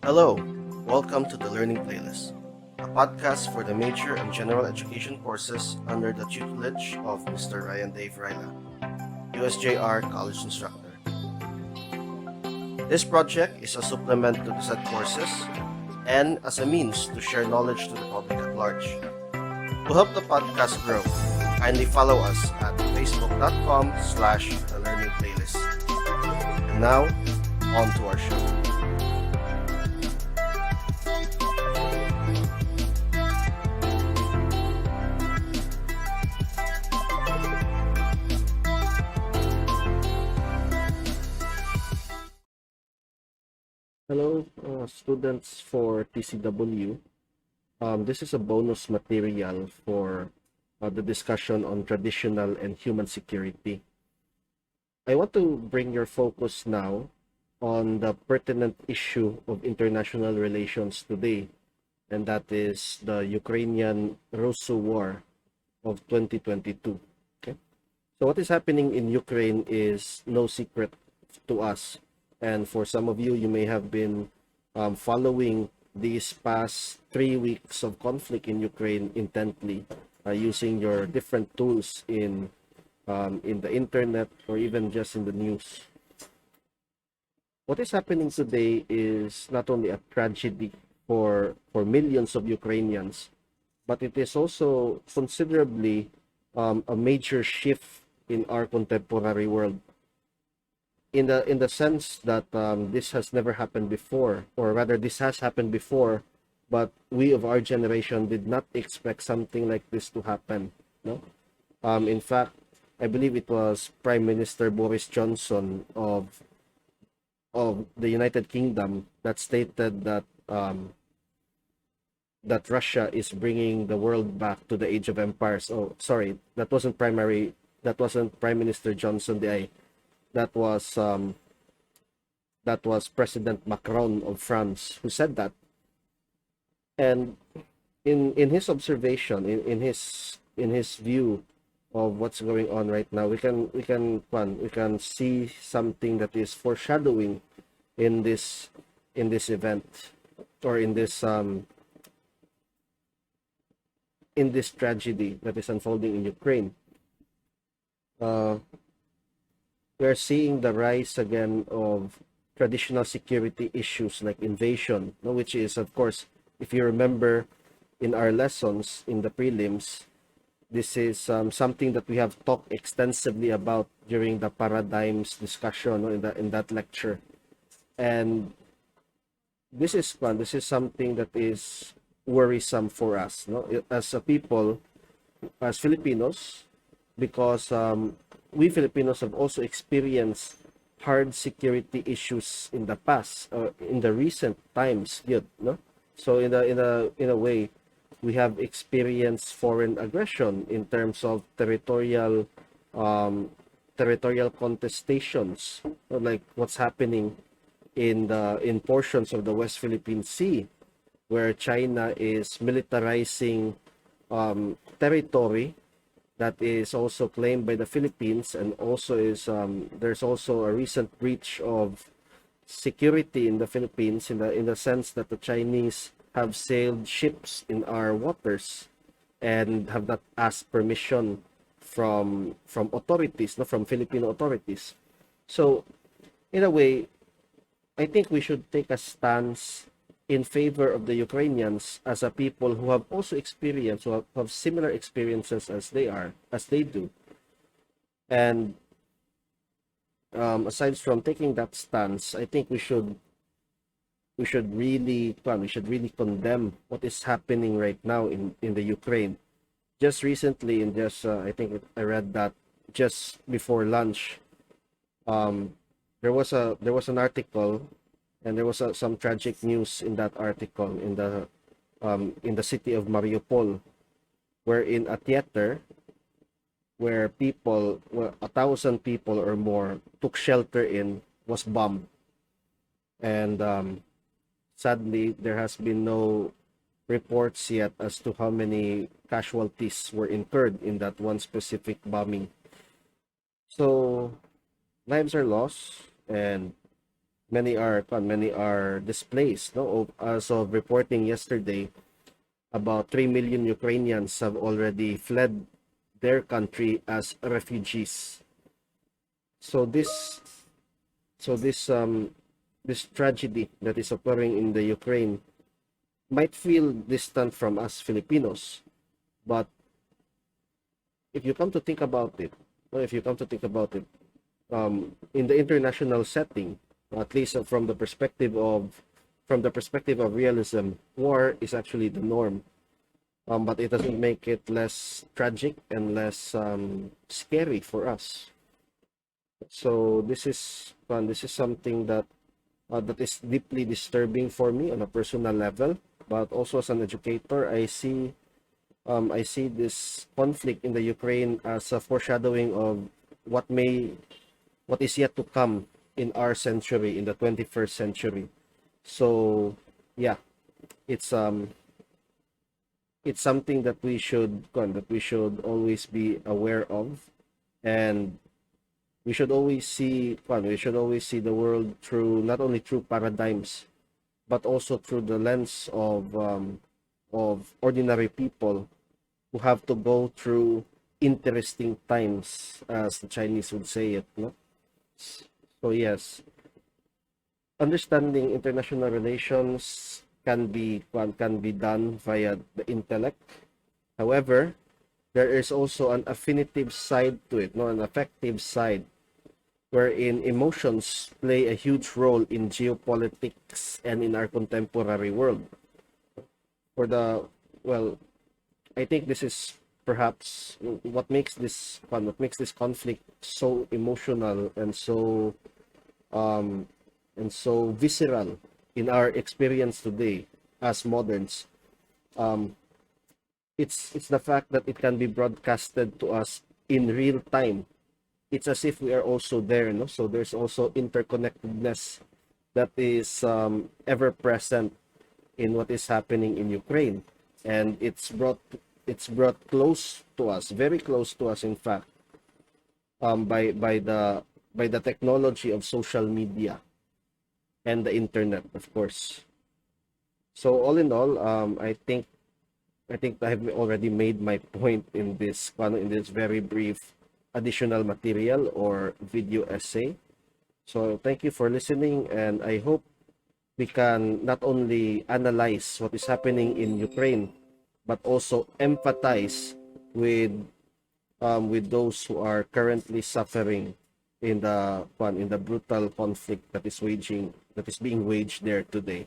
Hello, welcome to the Learning Playlist, a podcast for the major and general education courses under the tutelage of Mr. Ryan Dave Ryla, USJR College Instructor. This project is a supplement to the said courses and as a means to share knowledge to the public at large. To help the podcast grow, kindly follow us at facebook.com/the learning playlist. And now, on to our show. Hello, students for TCW. This is a bonus material for the discussion on traditional and human security. I want to bring your focus now on the pertinent issue of international relations today, and that is the Ukrainian-Russo war of 2022. Okay, so what is happening in Ukraine is no secret to us. And for some of you, you may have been following these past 3 weeks of conflict in Ukraine intently, using your different tools in the internet or even just in the news. What is happening today is not only a tragedy for millions of Ukrainians, but it is also considerably a major shift in our contemporary world. In the sense that this has never happened before, or rather this has happened before, but we of our generation did not expect something like this to happen. No, in fact, I believe it was Prime Minister Boris Johnson of the United Kingdom that stated that that Russia is bringing the world back to the age of empires. Oh, sorry, that wasn't Prime Minister Johnson. That was President Macron of France who said that. And in his observation, in his view of what's going on right now, we can see something that is foreshadowing in this event, or in this tragedy that is unfolding in Ukraine. We're seeing the rise again of traditional security issues like invasion, which is, of course, if you remember in our lessons in the prelims, this is something that we have talked extensively about during the paradigms discussion, in that lecture. And this is something that is worrisome for us, as a people, as Filipinos, because we Filipinos have also experienced hard security issues in the past, in the recent times, So in a way, we have experienced foreign aggression in terms of territorial contestations, like what's happening in portions of the West Philippine Sea, where China is militarizing territory that is also claimed by the Philippines, and also there's also a recent breach of security in the Philippines, in the sense that the Chinese have sailed ships in our waters and have not asked permission from authorities, from Filipino authorities. So in a way, I think we should take a stance in favor of the Ukrainians as a people who have also experienced, who have similar experiences as they do. And aside from taking that stance, I think we should really condemn what is happening right now in the Ukraine. Just recently, I think I read that just before lunch, there was an article. And there was some tragic news in that article in the city of Mariupol, wherein a theater where 1,000 people or more took shelter in was bombed. And sadly, there has been no reports yet as to how many casualties were incurred in that one specific bombing. So lives are lost, and many are displaced. No, as of reporting yesterday, about 3 million Ukrainians have already fled their country as refugees. So this tragedy that is occurring in the Ukraine might feel distant from us Filipinos, but if you come to think about it, or if you come to think about it, in the international setting, at least from the perspective of realism, war is actually the norm. But it doesn't make it less tragic and less scary for us. So this is something that is deeply disturbing for me on a personal level, but also as an educator, I see this conflict in the Ukraine as a foreshadowing of what may what is yet to come in our century, in the 21st century. So yeah, it's it's something that we should always be aware of, and we should always see the world through, not only through paradigms, but also through the lens of ordinary people who have to go through interesting times, as the Chinese would say it, no? So yes, understanding international relations can be done via the intellect. However, there is also an affinitive side to it, no, an affective side, wherein emotions play a huge role in geopolitics and in our contemporary world. For the well, I think this is perhaps what makes this conflict so emotional um and so visceral in our experience today as moderns. Um, it's the fact that it can be broadcasted to us in real time. It's as if we are also there, no? So there's also interconnectedness that is ever present in what is happening in Ukraine, and it's brought close to us, very close to us, in fact, by the technology of social media and the internet, of course. So all in all, I think I have already made my point in this very brief additional material or video essay. So thank you for listening, and I hope we can not only analyze what is happening in Ukraine, but also empathize with those who are currently suffering in the brutal conflict that is being waged there today.